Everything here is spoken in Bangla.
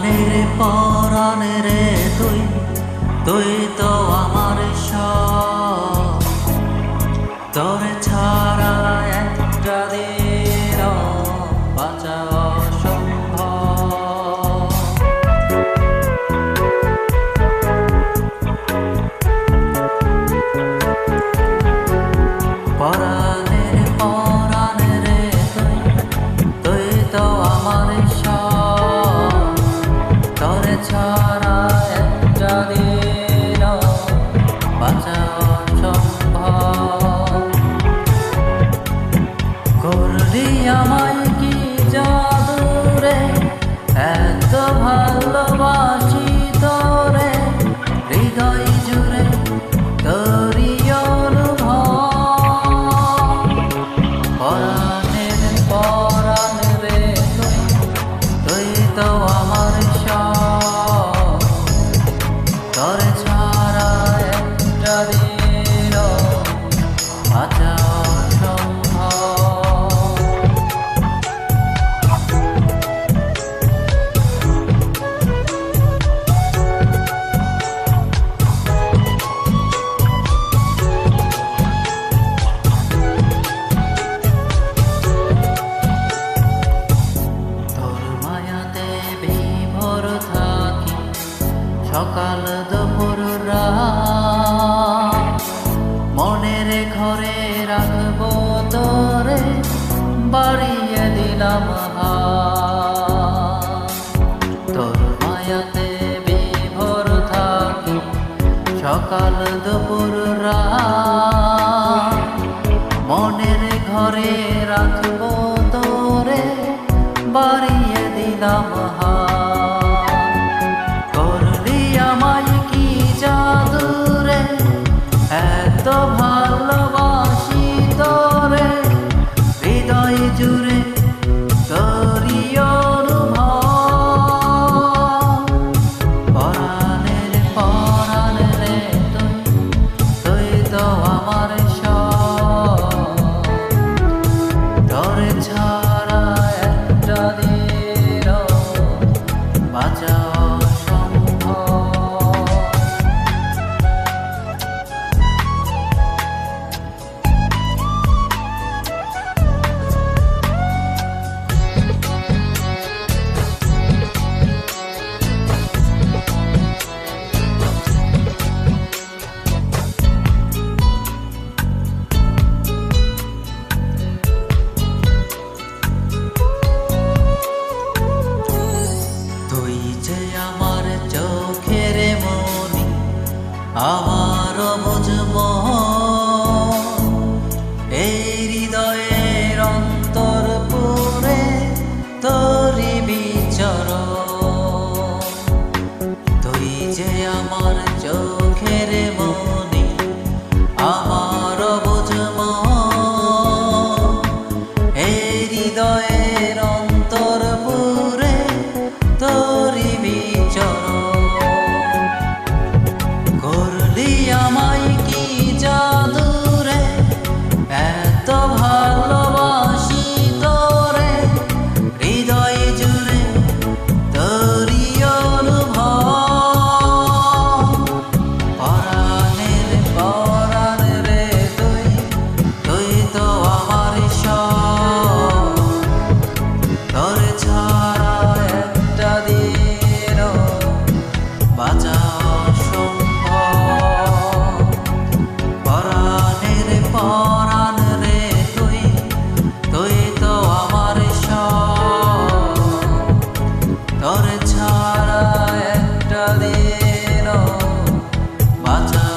পরাণের পরাণ রে তুই, তুই তো আমার সব। তোরে ছাড়া একটা দিন বাঁচা অসম্ভব। পরাণের পরাণ রে তুই, তুই তো আমার সব। তোরে ছাড়া একটা দিন বাঁচা অসম্ভব। করলি আমায় কি জাদু রে, এত ভালোবাসি তোরে, হৃদয় জুড়ে তোরই অনুভব। পরাণের পরাণ রে তুই, তুই তো আমার সব। তোরে ছাড়া একটা দিন বাঁচা অসম্ভব। সকাল দুপুর রাত মনের ঘরে রাখবো তোরে, বাড়িয়ে দিলাম হাত। তোর মায়াতে বিভোর থাকি সকাল দুপুর রাত, মনের ঘরে রাখবো তোরে, বাড়িয়ে দিলাম হাত। আমায় কি জাদু রে, এত ভালোবাসি তোরে, হৃদয় জুড়ে তোরই অনুভব। পরাণের পরাণ রে তুই, তুই তো আমার সব। তোরে ছাড়া একটা দিন বাঁচা আমার বুঝব এই হৃদয়ের অন্তর পুরে তোরি বিচরণ। তুই যে আমার চোখের মনি, আমার বুঝব এই হৃদয়ের অন্তর পুরে তোরি বিচরণ। আমায় কি জাদু রে, এত ভালোবাসি তোরে, হৃদয় জুড়ে তোরই অনুভব। পরাণের পরাণ রে তুই, তুই তো আমার সব। তোরে ছাড়া একটা দিন বাঁচা পরাণ রে তুই, তুই তো আমার সব। তোর ছাড়া একটা দিন বাঁচা